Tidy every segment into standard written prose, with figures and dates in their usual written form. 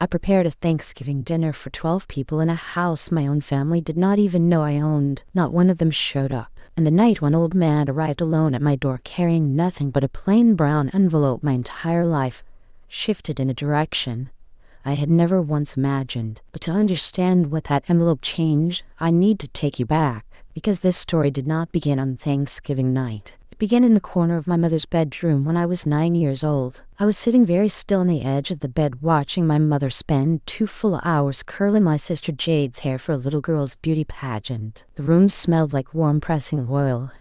I prepared a Thanksgiving dinner for 12 people in a house my own family did not even know I owned. Not one of them showed up. And the night one old man arrived alone at my door carrying nothing but a plain brown envelope, my entire life shifted in a direction I had never once imagined. But to understand what that envelope changed, I need to take you back, because this story did not begin on Thanksgiving night. It began in the corner of my mother's bedroom when I was 9 years old. I was sitting very still on the edge of the bed watching my mother spend 2 full hours curling my sister Jade's hair for a little girl's beauty pageant. The room smelled like warm pressing oil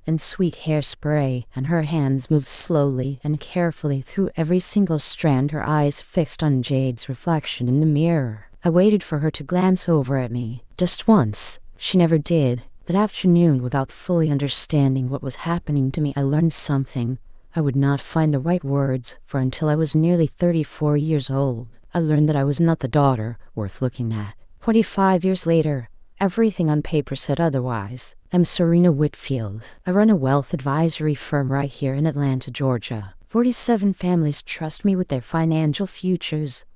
and sweet hairspray, and her hands moved slowly and carefully through every single strand, her eyes fixed on Jade's reflection in the mirror. I waited for her to glance over at me, just once. She never did. That afternoon, without fully understanding what was happening to me, I learned something I would not find the right words for until I was nearly 34 years old. I learned that I was not the daughter worth looking at. 25 years later, everything on paper said otherwise. I'm Serena Whitfield. I run a wealth advisory firm right here in Atlanta, Georgia. 47 families trust me with their financial futures.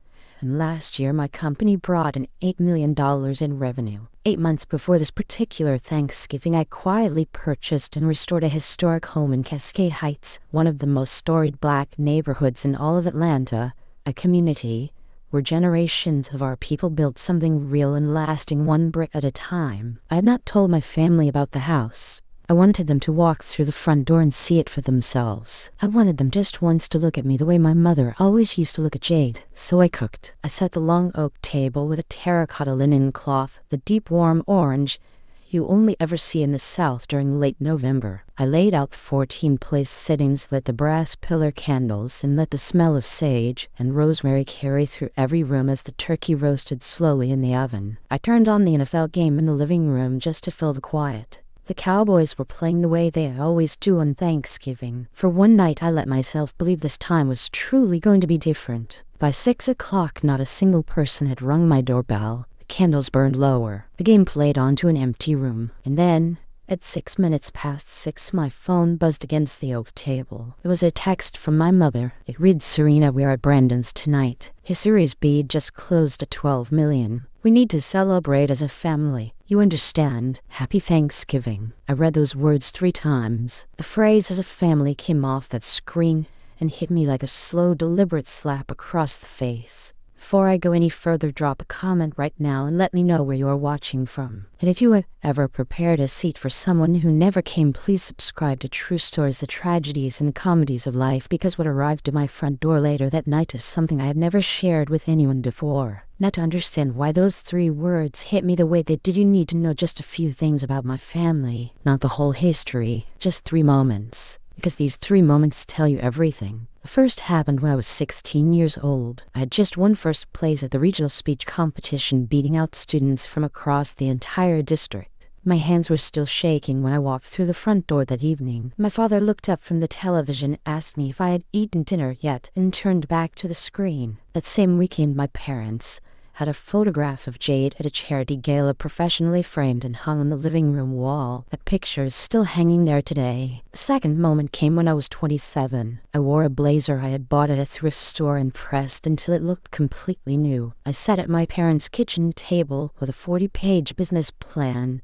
And last year, my company brought in $8 million in revenue. 8 months before this particular Thanksgiving, I quietly purchased and restored a historic home in Cascade Heights, one of the most storied Black neighborhoods in all of Atlanta, a community where generations of our people built something real and lasting, one brick at a time. I had not told my family about the house. I wanted them to walk through the front door and see it for themselves. I wanted them just once to look at me the way my mother always used to look at Jade. So I cooked. I set the long oak table with a terracotta linen cloth, the deep warm orange you only ever see in the South during late November. I laid out 14 place settings, lit the brass pillar candles, and let the smell of sage and rosemary carry through every room as the turkey roasted slowly in the oven. I turned on the NFL game in the living room just to fill the quiet. The Cowboys were playing the way they always do on Thanksgiving. For one night, I let myself believe this time was truly going to be different. By 6 o'clock, not a single person had rung my doorbell. The candles burned lower. The game played on to an empty room. And then, at 6 minutes past 6, my phone buzzed against the oak table. It was a text from my mother. It read, "Serena, we are at Brandon's tonight. His Series B just closed at $12 million. We need to celebrate as a family. You understand. Happy Thanksgiving." I read those words 3 times. The phrase "as a family" came off that screen and hit me like a slow, deliberate slap across the face. Before I go any further, drop a comment right now and let me know where you are watching from. And if you have ever prepared a seat for someone who never came, please subscribe to True Stories, the Tragedies and Comedies of Life, because what arrived at my front door later that night is something I have never shared with anyone before. Now, to understand why those 3 words hit me the way they did, you need to know just a few things about my family. Not the whole history, just 3 moments. Because these 3 moments tell you everything. The first happened when I was 16 years old. I had just won first place at the regional speech competition, beating out students from across the entire district. My hands were still shaking when I walked through the front door that evening. My father looked up from the television, asked me if I had eaten dinner yet, and turned back to the screen. That same weekend, my parents had a photograph of Jade at a charity gala professionally framed and hung on the living room wall. That picture is still hanging there today. The second moment came when I was 27. I wore a blazer I had bought at a thrift store and pressed until it looked completely new. I sat at my parents' kitchen table with a 40-page business plan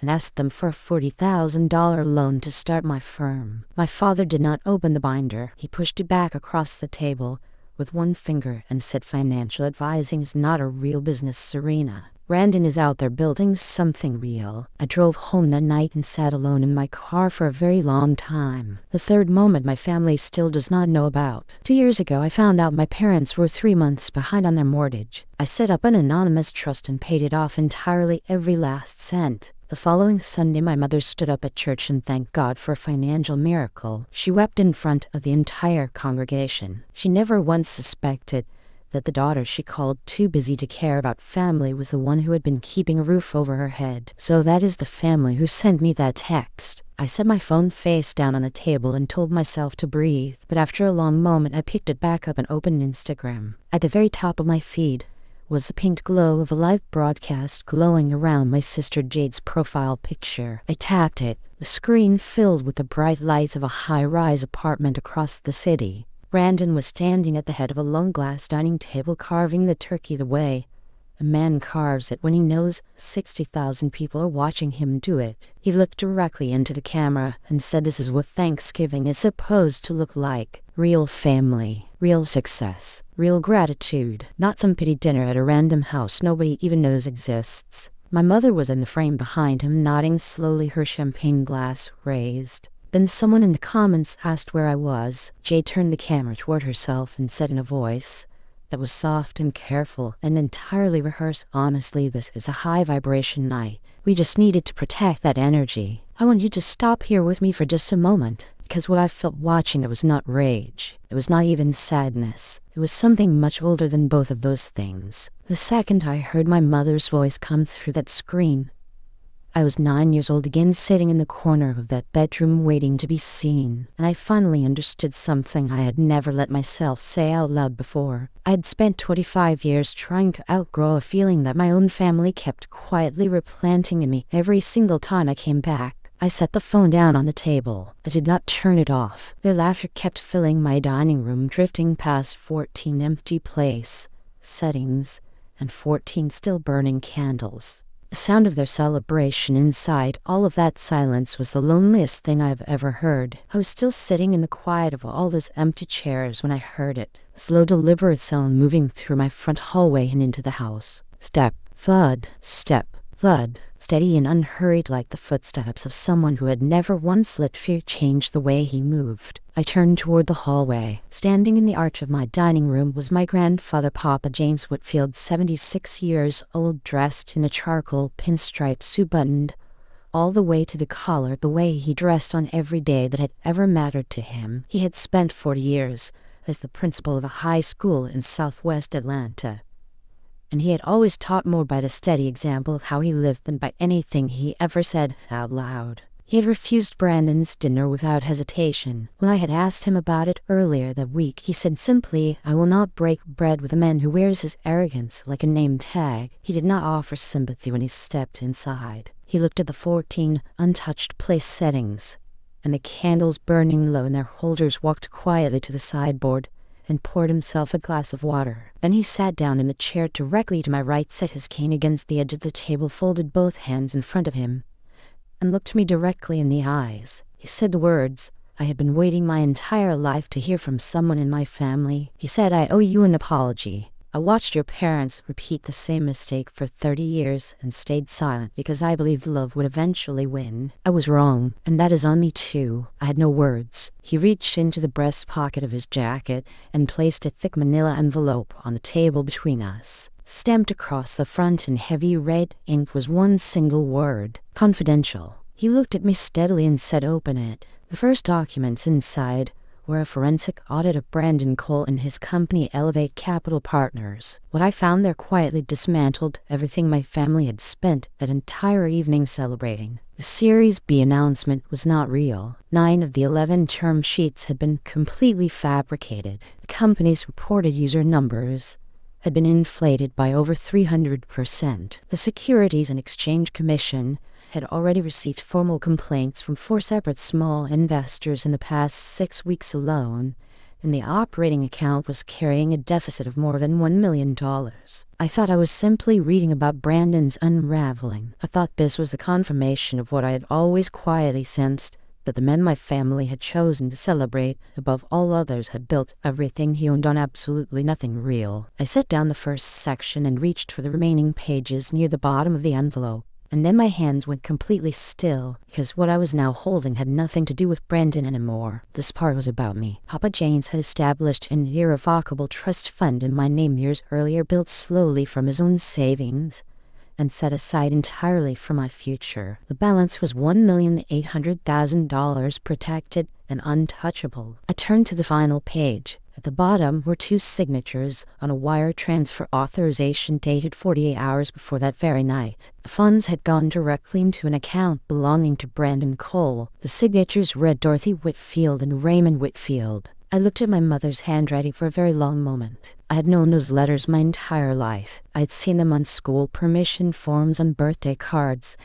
and asked them for a $40,000 loan to start my firm. My father did not open the binder. He pushed it back across the table with one finger and said, "Financial advising is not a real business, Serena. Brandon is out there building something real." I drove home that night and sat alone in my car for a very long time. The third moment my family still does not know about. 2 years ago, I found out my parents were 3 months behind on their mortgage. I set up an anonymous trust and paid it off entirely, every last cent. The following Sunday, my mother stood up at church and thanked God for a financial miracle. She wept in front of the entire congregation. She never once suspected that the daughter she called too busy to care about family was the one who had been keeping a roof over her head. So that is the family who sent me that text. I set my phone face down on the table and told myself to breathe, but after a long moment, I picked it back up and opened Instagram. At the very top of my feed was the pink glow of a live broadcast glowing around my sister Jade's profile picture. I tapped it. The screen filled with the bright lights of a high-rise apartment across the city. Brandon was standing at the head of a long glass dining table carving the turkey the way a man carves it when he knows 60,000 people are watching him do it. He looked directly into the camera and said, "This is what Thanksgiving is supposed to look like. Real family, real success, real gratitude. Not some pity dinner at a random house nobody even knows exists." My mother was in the frame behind him, nodding slowly, her champagne glass raised. Then someone in the comments asked where I was. Jay turned the camera toward herself and said in a voice that was soft and careful and entirely rehearsed, "Honestly, this is a high vibration night. We just needed to protect that energy. I want you to stop here with me for just a moment." Because what I felt watching it was not rage. It was not even sadness. It was something much older than both of those things. The second I heard my mother's voice come through that screen, I was 9 years old again, sitting in the corner of that bedroom waiting to be seen, and I finally understood something I had never let myself say out loud before. I had spent 25 years trying to outgrow a feeling that my own family kept quietly replanting in me every single time I came back. I set the phone down on the table. I did not turn it off. Their laughter kept filling my dining room, drifting past 14 empty plates, settings, and 14 still burning candles. The sound of their celebration inside all of that silence was the loneliest thing I've ever heard. I was still sitting in the quiet of all those empty chairs when I heard it. A slow, deliberate sound moving through my front hallway and into the house. Step, thud, step, thud. Steady and unhurried, like the footsteps of someone who had never once let fear change the way he moved. I turned toward the hallway. Standing in the arch of my dining room was my grandfather, Papa James Whitfield, 76 years old, dressed in a charcoal pinstripe suit, buttoned all the way to the collar, the way he dressed on every day that had ever mattered to him. He had spent 40 years as the principal of a high school in southwest Atlanta, and he had always taught more by the steady example of how he lived than by anything he ever said out loud. He had refused Brandon's dinner without hesitation. When I had asked him about it earlier that week, he said simply, "I will not break bread with a man who wears his arrogance like a name tag." He did not offer sympathy when he stepped inside. He looked at the 14 untouched place settings and the candles burning low in their holders, walked quietly to the sideboard, and poured himself a glass of water. Then he sat down in the chair directly to my right, set his cane against the edge of the table, folded both hands in front of him, and looked me directly in the eyes. He said the words I had been waiting my entire life to hear from someone in my family. He said, "I owe you an apology. I watched your parents repeat the same mistake for 30 years and stayed silent because I believed love would eventually win. I was wrong, and that is on me too." I had no words. He reached into the breast pocket of his jacket and placed a thick manila envelope on the table between us. Stamped across the front in heavy red ink was one single word: confidential. He looked at me steadily and said, "Open it." The first documents inside were a forensic audit of Brandon Cole and his company, Elevate Capital Partners. What I found there quietly dismantled everything my family had spent that entire evening celebrating. The Series B announcement was not real. 9 of the 11 term sheets had been completely fabricated. The company's reported user numbers had been inflated by over 300%. The Securities and Exchange Commission had already received formal complaints from 4 separate small investors in the past 6 weeks alone, and the operating account was carrying a deficit of more than $1 million. I thought I was simply reading about Brandon's unraveling. I thought this was the confirmation of what I had always quietly sensed, that the men my family had chosen to celebrate above all others had built everything he owned on absolutely nothing real. I set down the first section and reached for the remaining pages near the bottom of the envelope. And then my hands went completely still, because what I was now holding had nothing to do with Brandon anymore. This part was about me. Papa James had established an irrevocable trust fund in my name years earlier, built slowly from his own savings, and set aside entirely for my future. The balance was $1,800,000, protected and untouchable. I turned to the final page. At the bottom were 2 signatures on a wire transfer authorization dated 48 hours before that very night. The funds had gone directly into an account belonging to Brandon Cole. The signatures read Dorothy Whitfield and Raymond Whitfield. I looked at my mother's handwriting for a very long moment. I had known those letters my entire life. I had seen them on school permission forms, on birthday cards,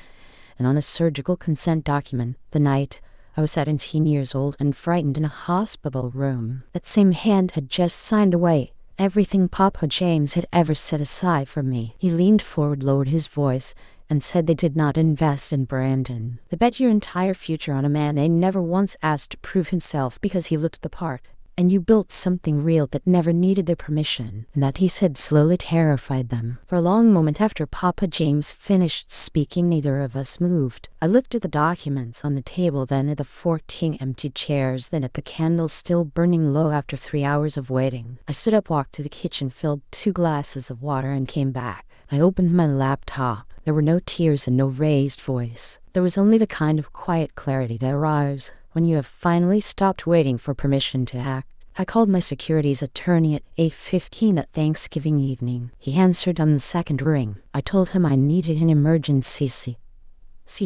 and on a surgical consent document the night I was 17 years old and frightened in a hospital room. That same hand had just signed away everything Papa James had ever set aside for me. He leaned forward, lowered his voice, and said they did not invest in Brandon. They bet your entire future on a man they never once asked to prove himself because he looked the part. And you built something real that never needed their permission. And that, he said, slowly terrified them. For a long moment after Papa James finished speaking, neither of us moved. I looked at the documents on the table, then at the 14 empty chairs, then at the candles still burning low after 3 hours of waiting. I stood up, walked to the kitchen, filled 2 glasses of water, and came back. I opened my laptop. There were no tears and no raised voice. There was only the kind of quiet clarity that arrives when you have finally stopped waiting for permission to act. I called my securities attorney at 8:15 that Thanksgiving evening. He answered on the second ring. I told him I needed an emergency C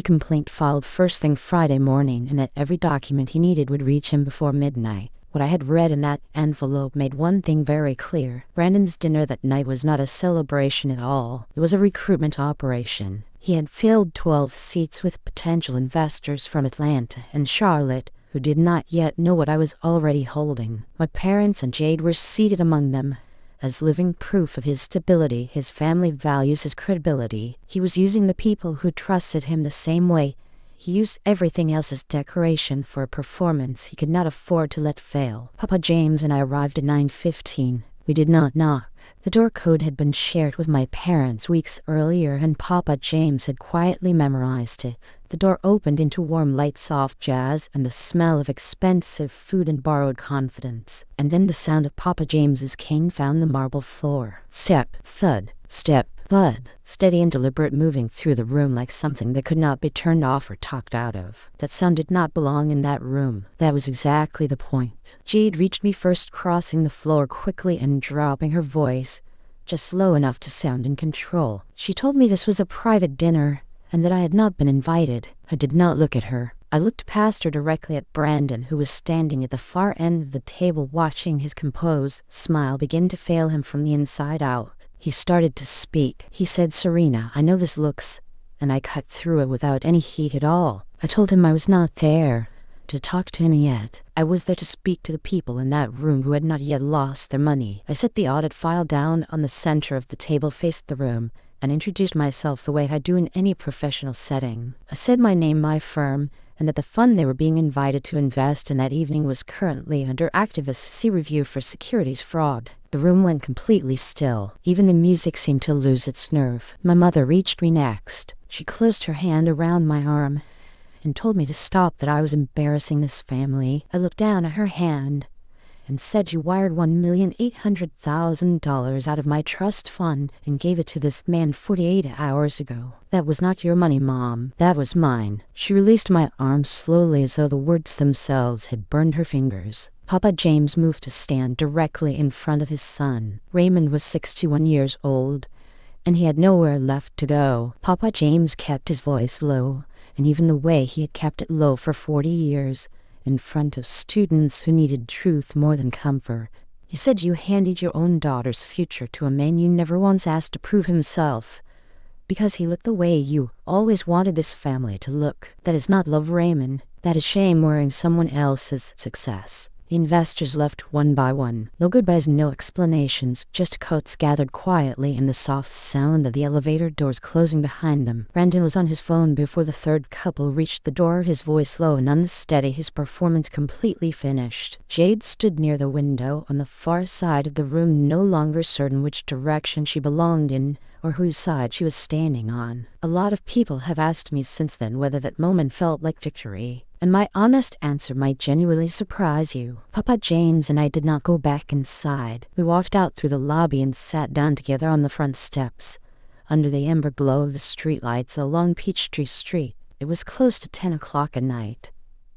complaint filed first thing Friday morning, and that every document he needed would reach him before midnight. What I had read in that envelope made one thing very clear. Brandon's dinner that night was not a celebration at all. It was a recruitment operation. He had filled 12 seats with potential investors from Atlanta and Charlotte, who did not yet know what I was already holding. My parents and Jade were seated among them, as living proof of his stability, his family values, his credibility. He was using the people who trusted him the same way he used everything else as decoration for a performance he could not afford to let fail. Papa James and I arrived at 9:15. We did not knock. The door code had been shared with my parents weeks earlier, and Papa James had quietly memorized it. The door opened into warm, light, soft jazz and the smell of expensive food and borrowed confidence. And then the sound of Papa James's cane found the marble floor. Step, thud, step, thud. Steady and deliberate, moving through the room like something that could not be turned off or talked out of. That sound did not belong in that room. That was exactly the point. Jade reached me first, crossing the floor quickly and dropping her voice just low enough to sound in control. She told me this was a private dinner, and that I had not been invited. I did not look at her. I looked past her directly at Brandon, who was standing at the far end of the table, watching his composed smile begin to fail him from the inside out. He started to speak. He said, "Serena, I know this looks..." And I cut through it without any heat at all. I told him I was not there to talk to him yet. I was there to speak to the people in that room who had not yet lost their money. I set the audit file down on the center of the table, faced the room, and introduced myself the way I do in any professional setting. I said my name, my firm, and that the fund they were being invited to invest in that evening was currently under active SEC review for securities fraud. The room went completely still. Even the music seemed to lose its nerve. My mother reached me next. She closed her hand around my arm and told me to stop, that I was embarrassing this family. I looked down at her hand and said, "You wired $1,800,000 out of my trust fund and gave it to this man 48 hours ago. That was not your money, Mom. That was mine." She released my arm slowly, as though the words themselves had burned her fingers. Papa James moved to stand directly in front of his son. Raymond was 61 years old, and he had nowhere left to go. Papa James kept his voice low, and even the way he had kept it low for 40 years, in front of students who needed truth more than comfort. He said, "You handed your own daughter's future to a man you never once asked to prove himself, because he looked the way you always wanted this family to look. That is not love, Raymond. That is shame wearing someone else's success." The investors left one by one. No goodbyes, no explanations, just coats gathered quietly and the soft sound of the elevator doors closing behind them. Brandon was on his phone before the third couple reached the door, his voice low and unsteady, his performance completely finished. Jade stood near the window on the far side of the room, no longer certain which direction she belonged in or whose side she was standing on. A lot of people have asked me since then whether that moment felt like victory, and my honest answer might genuinely surprise you. Papa James and I did not go back inside. We walked out through the lobby and sat down together on the front steps, under the amber glow of the streetlights along Peachtree Street. It was close to 10 o'clock at night,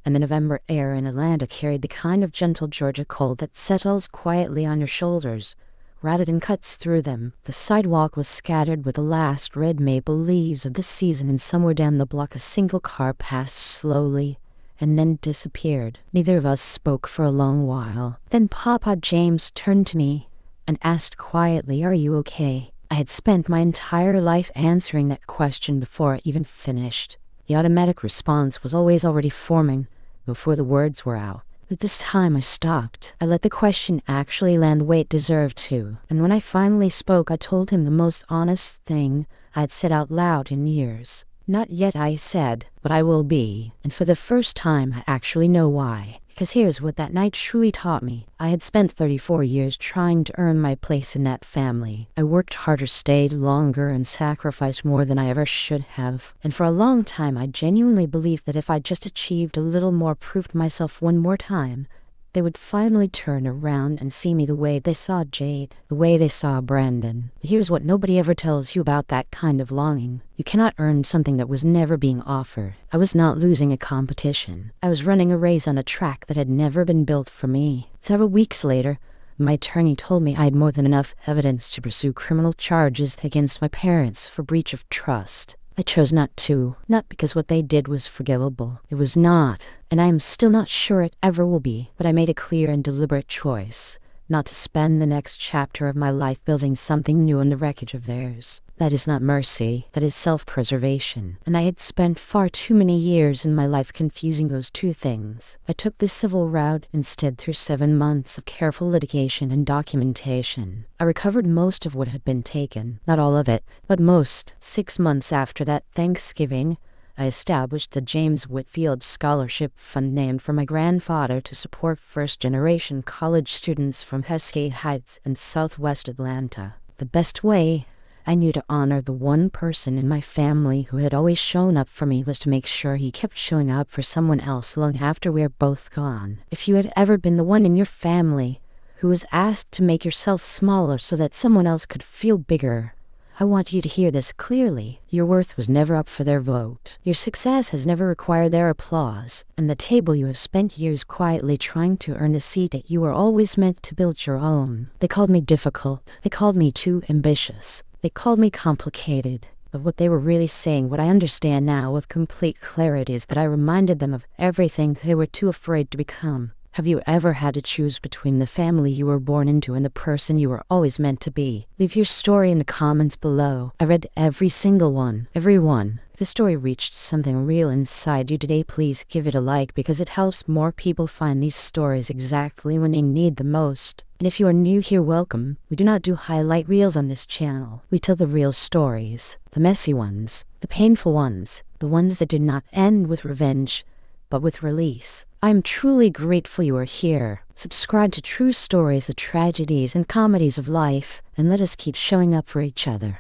and the November air in Atlanta carried the kind of gentle Georgia cold that settles quietly on your shoulders rather than cuts through them. The sidewalk was scattered with the last red maple leaves of the season, and somewhere down the block a single car passed slowly and then disappeared. Neither of us spoke for a long while. Then Papa James turned to me and asked quietly, "Are you okay?" I had spent my entire life answering that question before I even finished. The automatic response was always already forming, before the words were out. But this time I stopped. I let the question actually land where it deserved to. And when I finally spoke, I told him the most honest thing I'd said out loud in years. Not yet, I said, but I will be. And for the first time, I actually know why. Because here's what that night truly taught me. I had spent 34 years trying to earn my place in that family. I worked harder, stayed longer, and sacrificed more than I ever should have. And for a long time, I genuinely believed that if I just achieved a little more, proved myself one more time, they would finally turn around and see me the way they saw Jade, the way they saw Brandon. But here's what nobody ever tells you about that kind of longing. You cannot earn something that was never being offered. I was not losing a competition. I was running a race on a track that had never been built for me. Several weeks later, my attorney told me I had more than enough evidence to pursue criminal charges against my parents for breach of trust. I chose not to, not because what they did was forgivable. It was not, and I am still not sure it ever will be, but I made a clear and deliberate choice, not to spend the next chapter of my life building something new on the wreckage of theirs. That is not mercy, that is self-preservation, and I had spent far too many years in my life confusing those two things. I took the civil route instead through 7 months of careful litigation and documentation. I recovered most of what had been taken, not all of it, but most. 6 months after that Thanksgiving, I established the James Whitfield Scholarship Fund named for my grandfather to support first-generation college students from Heskay Heights and Southwest Atlanta. The best way I knew to honor the one person in my family who had always shown up for me was to make sure he kept showing up for someone else long after we are both gone. If you had ever been the one in your family who was asked to make yourself smaller so that someone else could feel bigger, I want you to hear this clearly. Your worth was never up for their vote. Your success has never required their applause. And the table you have spent years quietly trying to earn a seat at, you were always meant to build your own. They called me difficult. They called me too ambitious. They called me complicated. But what they were really saying, what I understand now with complete clarity, is that I reminded them of everything they were too afraid to become. Have you ever had to choose between the family you were born into and the person you were always meant to be? Leave your story in the comments below. I read every single one. Every one. If the story reached something real inside you today, please give it a like, because it helps more people find these stories exactly when they need the most. And if you are new here, welcome. We do not do highlight reels on this channel. We tell the real stories. The messy ones. The painful ones. The ones that did not end with revenge, but with release. I am truly grateful you are here. Subscribe to True Stories, the tragedies and comedies of life, and let us keep showing up for each other.